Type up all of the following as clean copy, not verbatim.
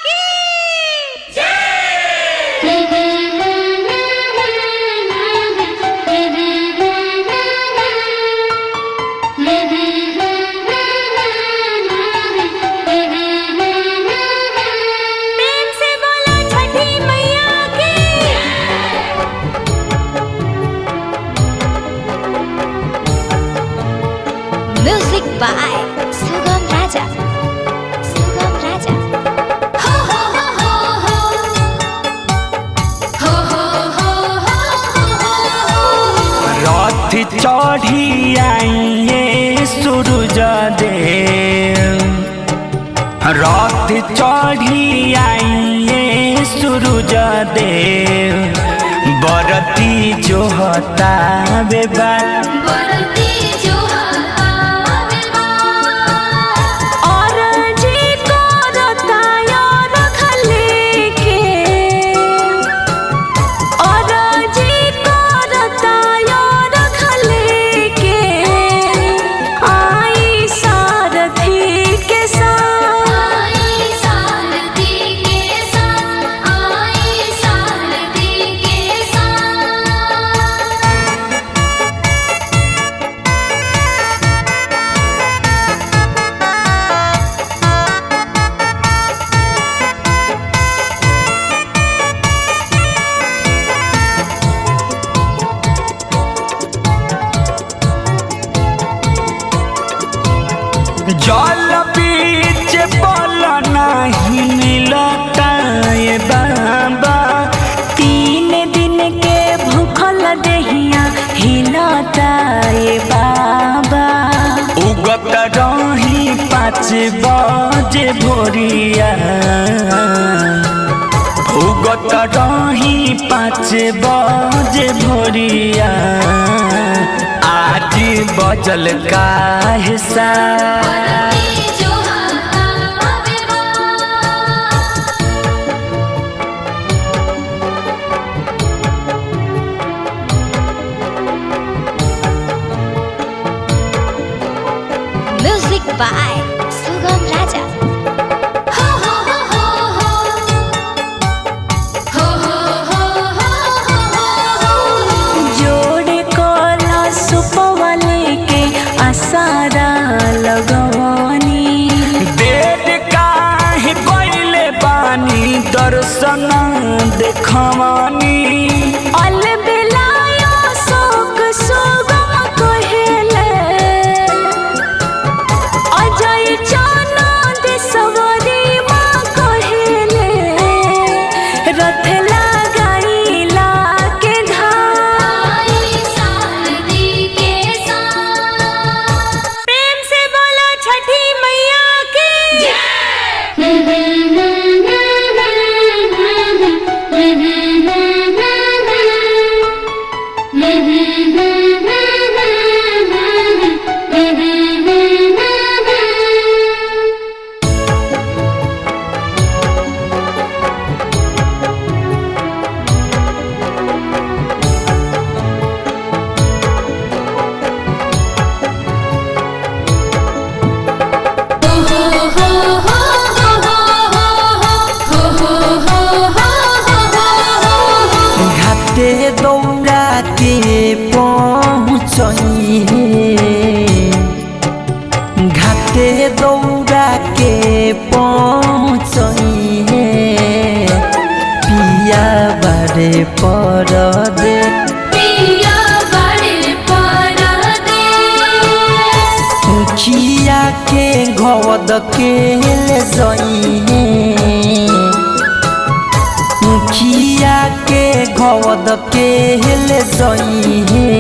की प्रेम से बोलो छठी मैया की म्यूजिक बाय सुगम राजा सुगम राजा हो हो हो हो हो हो हो रथ चढ़ी आइए सूरज देव, रथ चढ़ी आइए सूरज देव, बरती जो हता बेबार बरती जो आवे और जी को रताया रखले के और जी को रताया रखले के आई सारथी के साथ आई सारथी के साथ आई सारथी के साथ जल बीच बल नहीं मिलता ये बाबा, 3 दिन के भूखल देहिया हिलता ये बाबा उगत रही 5 बजे भोरिया, उगत रही 5 बजे भोरिया, आज बजल का हिसाब जो आवे म्यूजिक बाय सुगम राजा हो हो हो हो हो हो हो हो जोड़े कोला सुपवाले के आसारा लगवानी देर काहे कइले बानी दर्शन देखवानी, अल बेलायो शोक सुगम कहेले अजय चाना देशवरी माँ कहेले रथ लगाईला के धाम सारथी के साथ प्रेम से बोलो छठी मैया की घाटे दौड़ा के पहुँचइहे, घाटे दौड़ा के पहुँचइहे, पिया बारे पर दे पिया बड़े परदेस मुखिया के घवद के ले जइहे, मुखिया के घवद के ले जइहे,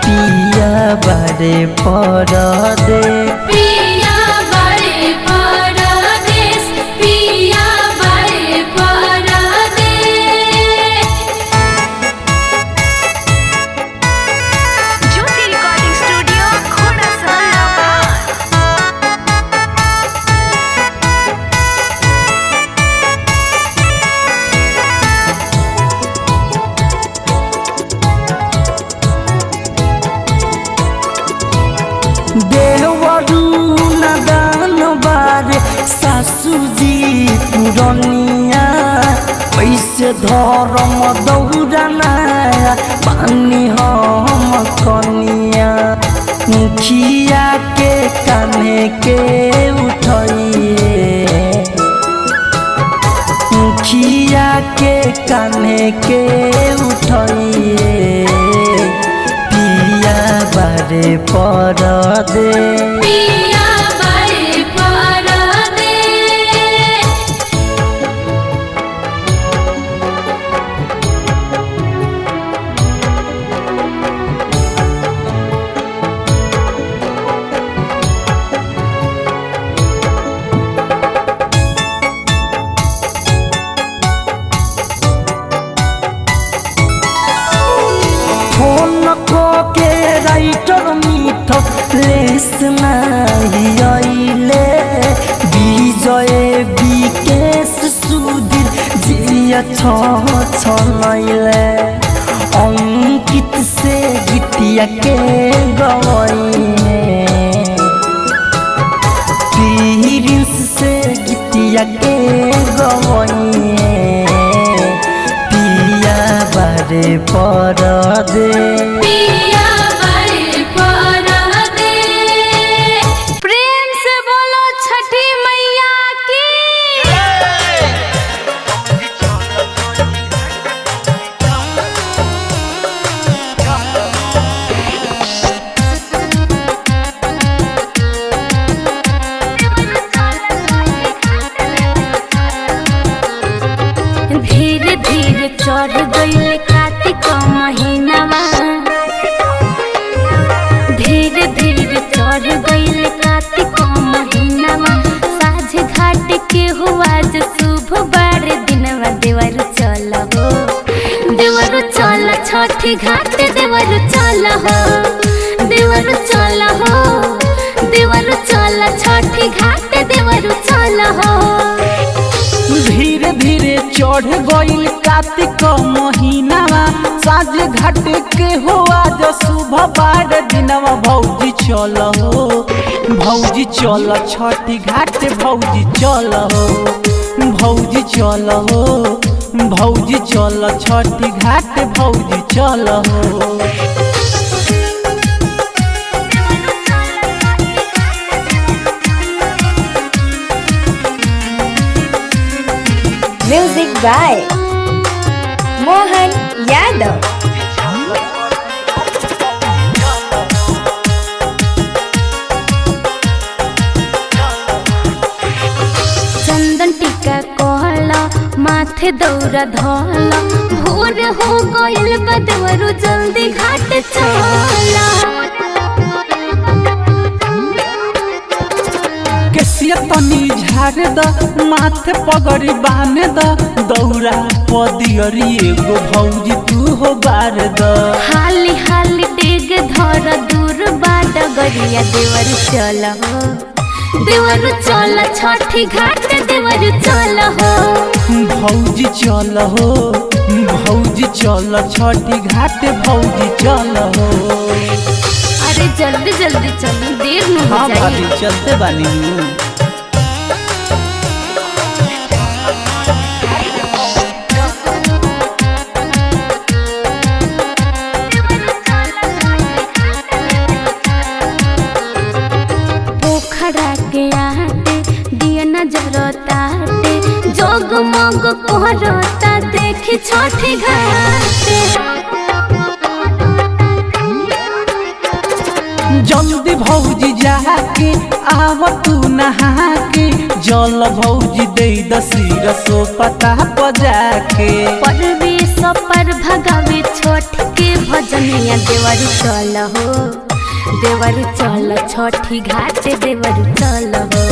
पिया बारे पर दे पिया बड़े परदेस पिया बड़े परदेस ज्योति रिकॉर्डिंग स्टूडियो घोड़ा देवर धनिया कैसे धर्म दौड़ना पानी हम कनिया मुखिया के कान्हे के उठाइए मुखिया के कान्हे के उठाइए पिया बारे पर दे ले विजय विकेश सुधीर जिया छलैले अंकित से गीतिया के गवैने प्रिंस से गीतिया के गवैने पिया बारे पर दे चढ़ गइल कार्तिक महीनावा धीरे धीरे चढ़ गइल कार्तिक महीनावा साझ घाट के हुआ जो शुभ बार दिनवा देवर चल हो देवर चल छठी घाट देवर चल हो देवर चल हो देवर चल छठी घाट देवर चल हो धीरे धीरे चढ़ गइल कार्तिक महीनावा साझ घाट के हुआ जो शुभ बार दिनवा भौजी चल हो भौजी चल छठी घाट भौजी चल हो भौजी चल हो भौजी चल छठी घाट भौजी चल हो म्यूजिक बाय मोहन यादव। चंदन टीका कहला माथे दौरा धला भोर हो गइल बदवरु जल्दी घाट चला तनी झाड़ द माथे पगड़ी बांध द दौरा पदियरी एगो भौजी तू हो बार द हाली हाली डेग धर दूर बाट गरिया देवर चल हो देवर चल छठी घाट देवर चल हो भौजी चल हो भौजी चल छठी घाट भौजी चल हो अरे जल्दी जल्दी चलो देर न हो जाए। भाभी चलते बानी जगमग कोहरता देखी छठी घाटे जल्दी भौजी जाके आव तू नहा के जल भौजी दे दसीर सो पता बजा के परवेश पर भगावे छठ के भजनिया देवर चल हो देवर चल छठी घाटे देवर चल हो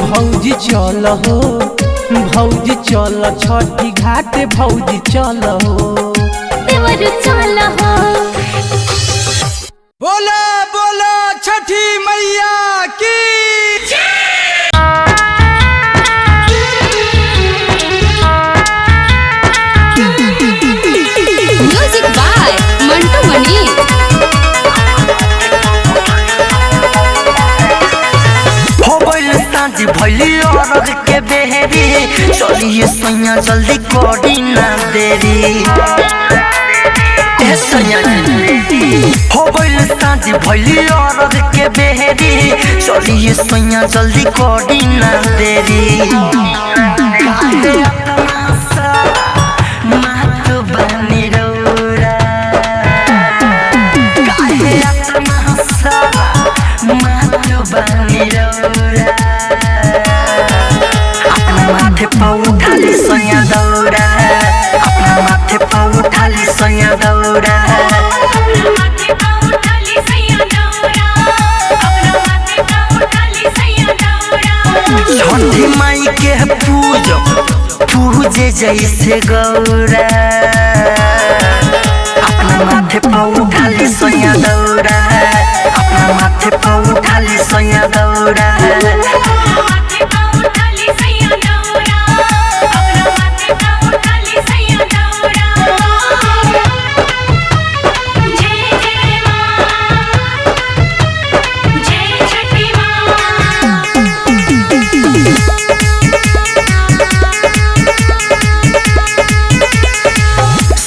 भौजी चल हो भौजी चल छठी घाट भौजी चल हो देवर चल हो। बोला बोला छठी मैया की म्यूजिक बाय मंटू मनी। हो गइल सांझ भइली औरत के बेहरी चलिए सैया जल्दी कोडी ना देरी ए सैया हो गइल साँझ भइली औरत के बेहरी चलिए सैया जल्दी कोडी ना देरी काहे अपना सा मात बनी रौरा काहे अपना सा मात बनी रौरा अपना माथे पाऊ उठाली सैया दौरा अपना माथे पाऊ उठाली सैया दौरा छठी माई के पूजे जैसे गौरा अपना माथे पाऊ उठाली सैया दौरा अपना माथे पाऊ उठाली सैया दौरा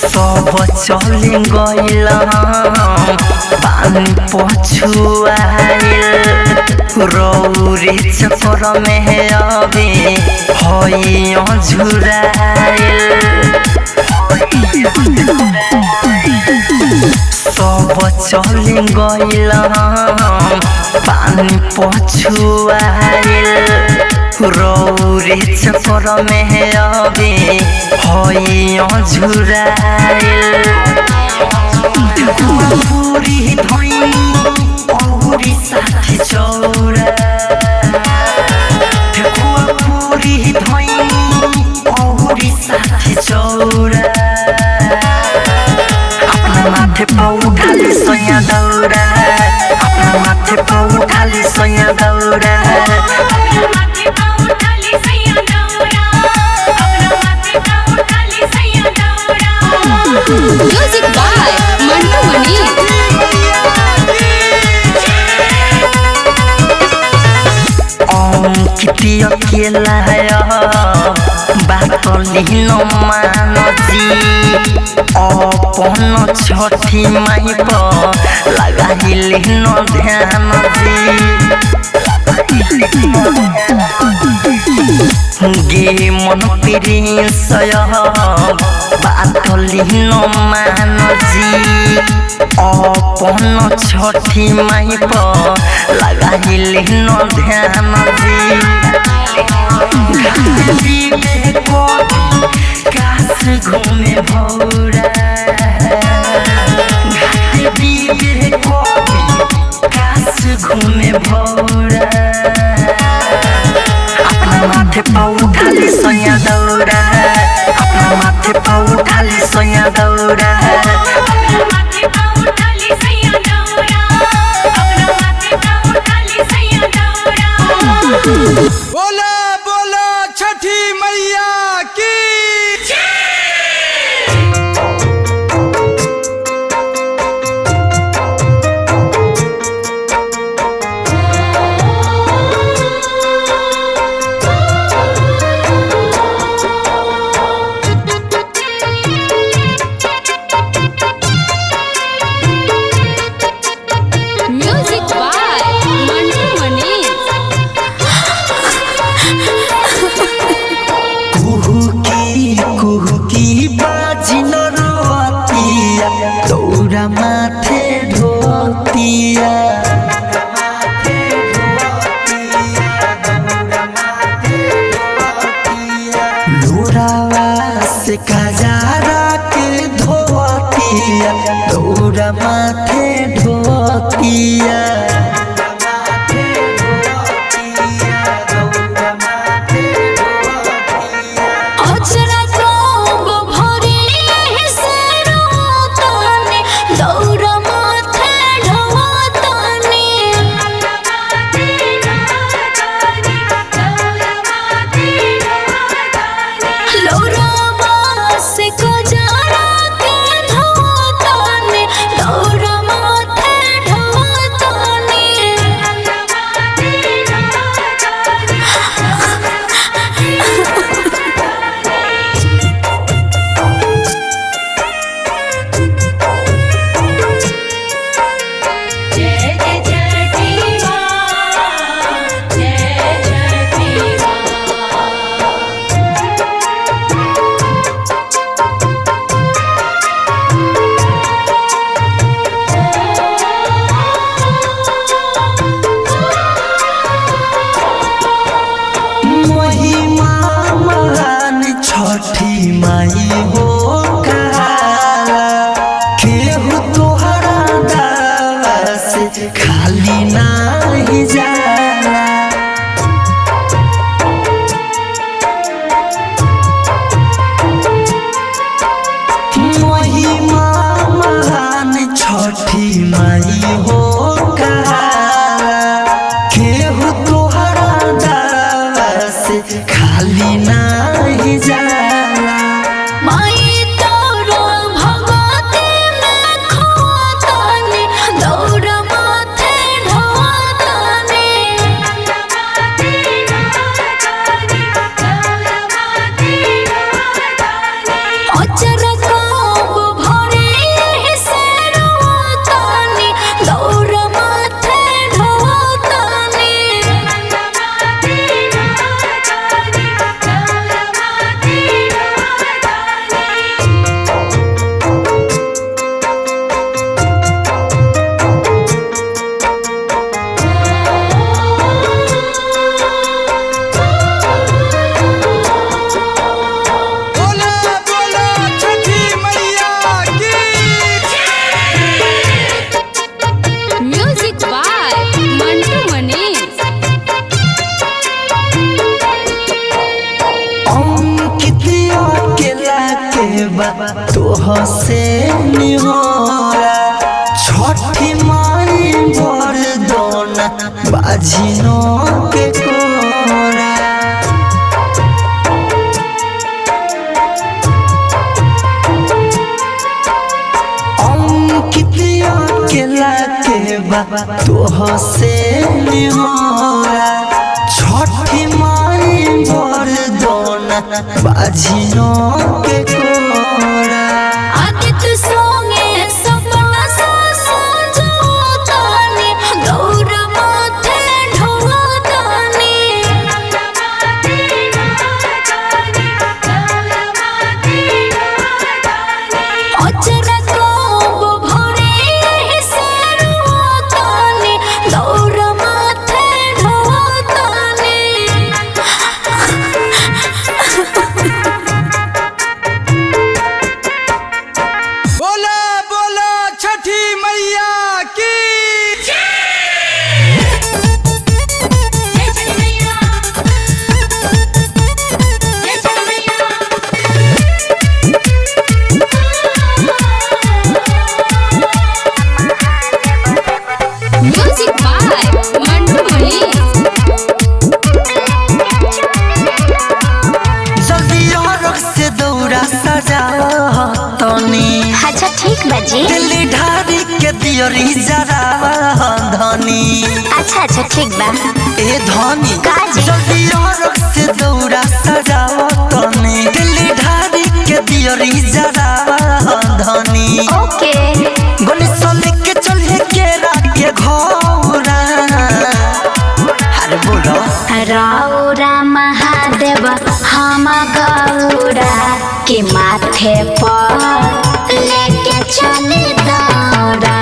चली गइल पानी पछुआइल रौरी चक्कर में अबे हइयो झुराइल सब चली गइल पानी पछुआइल रौरी चक्कर में अबे हइयो झुराइल पूरी धोइनी औरी साथी चौरा पूरी धोइनी औरी साथी चौरा अपना माथे पाऊ उठाली सैया दौरा अपना माथे पाऊ उठाली सैया दौरा म्यूजिक बाय मंटू मनी कितिया केला है बात लिनो मानजी अपन छठी माई पर लगाई लिनो ध्यान जी गे मन प्रिंस बात लिनो मानजी अपन छठी माई पर लगाई लिनो ध्यान जी काश घूमे भौरा काश घूमे भौरा अपना माथे पाऊ उठाली सैया दौरा अपना माथे पाऊ उठाली सैया दौरा बोला बोला छठी मैया की म्यूजिक बाय मंटू मनी कुहुकी बाजी न रोतिया दौरा माथे ढोतिया लोरावा से खजारा के धोतिया दौरा माथे ढोतिया दौरा माथे ढोता खाली नहीं जाला। माई तोरो भगवती में खोतानी दौड़ माथे ढोतानी अचर कब भरे से रोतानी दौड़ माथे ढोतानी बोला बोला छठी मैया की म्यूजिक बाय मंटू मनीष अंकितिया केला के बा तोह से निहोरा छठी माई बरदोना बाजिनो के कोरा। अंकितिया केला के बा तोह से निहोरा छठी माई बरदोना बाजिनो के कोरा। आदित्य सोंगे सपना सजोतानी दौड़ माथे ढोतानी अचर कब भरे से रोतानी दौड़ माथे ढोतानी बोला बोला छठी मैया की म्यूजिक बाय मंटू मनीष जल्दी रख से दौरा सजावा तनी अच्छा ठीक बाजी। दिल्ली ढारी के दियरी जरावा धनी। अच्छा अच्छा ठीक बा। ए धनी काजी? जल्दी रख से दौरा सजावा तनी दिल्ली ढारी के दियरी जरावा धनी। ओके गणेश लेके चले केरा के घोरा। अरे बोलो रौरा महादेव हम गौरा के माथे पर लेके चले दौरा।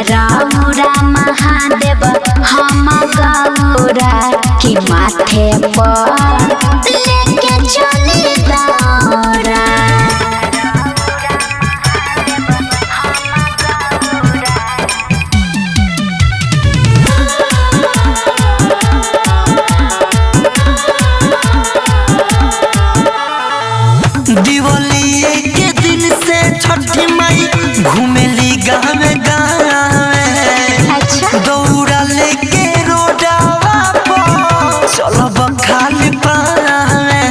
रौरा महादेव हम गौरा के माथे पर लेके चले दौरा। दिवाली के दिन से छठी माई घूमेली गाँव गाँव अच्छा दौड़ा लेके रोडावा पर चलब खाली पावे।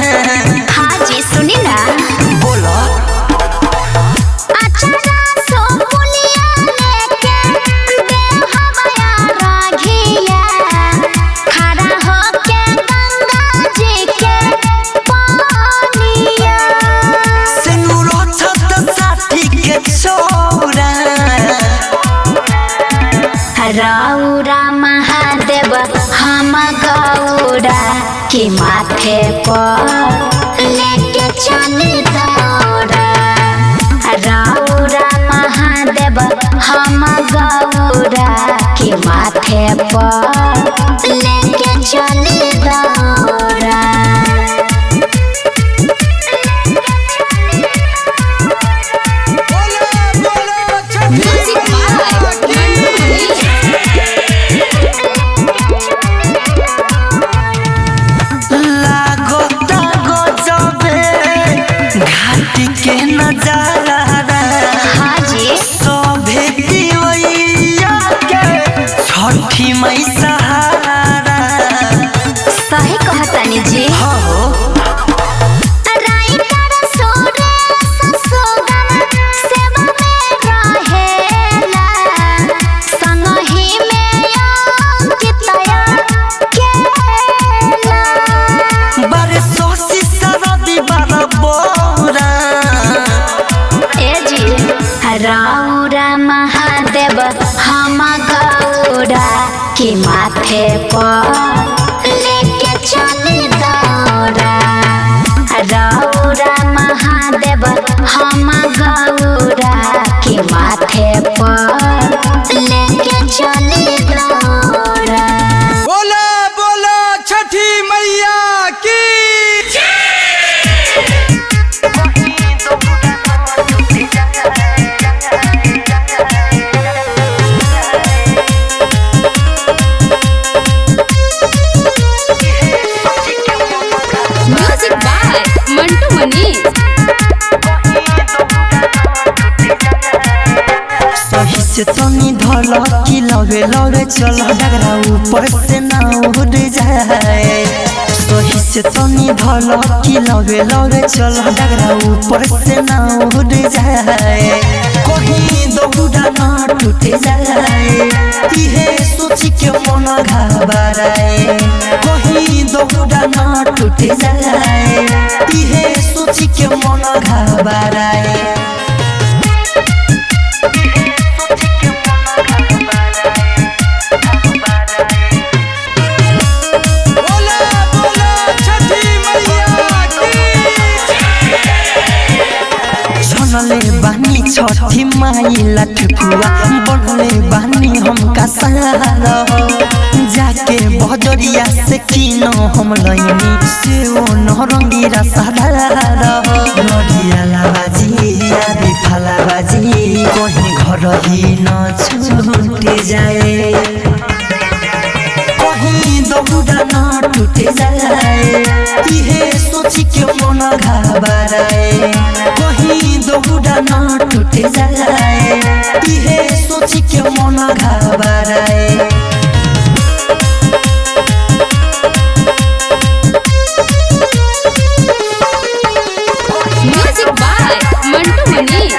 हाँ जी सुनी ना। बोलो अचरा सो पुलिया लेके देव हमाया राघिया खड़ा होके गंगा जी के पानिया। सिनुरो छत साठी के चौरा। रौरा महादेव हम गौरा के माथे पर लेके चले दौरा। रौरा महादेव हम गौरा के माथे पर लेके चले दौरा। बोला बोला छठी म्यूजिक बाय मैया मंटू मनीष लागोता गजबे घाटी के नजारा। हाँ जी सभे दिवैया के छठी माई सहारा। सही कहतानी जी हाँ हो राइटर सोरे ससुगम सेवा में रहेला संगही में अंकितया केला बारे सोसी सरदी बारा बोरा ए जी राउरा महादेव हम गौरा के माथे पर लेके चली दौरा रौरा महादेव हम गौरा के माथे पर लेके चली दौरा बोला बोला छठी मैया की म्यूजिक बाय मंटू मनी। सही से तनी धल की लगे लगे चल डगरा ऊपर से ना उड़ जाए सही से तनी धल की लगे लगे चल डगरा ऊपर से ना उड़ जाए कहीं दौड़ा ना टूट जाए इहे सोच के मन घबराए कहीं दौड़ा ना टूट जाए इहे सोच के मन घबराए बोला बोला छठी मैया की छनले बानी छठी माई लठपुआ बनले बानी हमका सहारा जाके बजरिया से किनो हम लइनी से ओ नरंगीरा सहारा नडिया लाबाजी आदि फलाबाजी कहीं घर ही न छूट जाए कहीं दौड़ा न टूट जाए इहे सोच के मन घबराए कहीं दौड़ा न टूट जाए इहे सोच के मन घबराए म्यूजिक बाय मंटू मनी।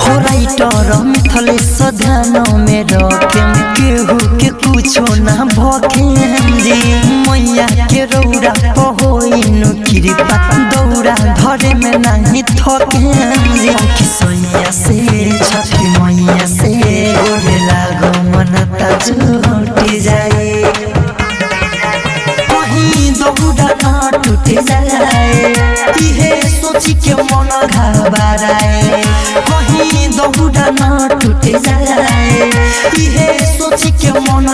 हो राइटर मिथले सध्यान में रखेम केहू के कुछो ना भखेम जी मैया के रौरा पहोइनु कृपा दौरा धरे में नहीं थकेम जी किसैया से छठी मैया से गोरे लागो मन त झूठ जाए कहीं दौड़ा ना टूट जाए इहे सोच के मन घबराए कहीं दौड़ा ना टूट जाए इहे सोच के मन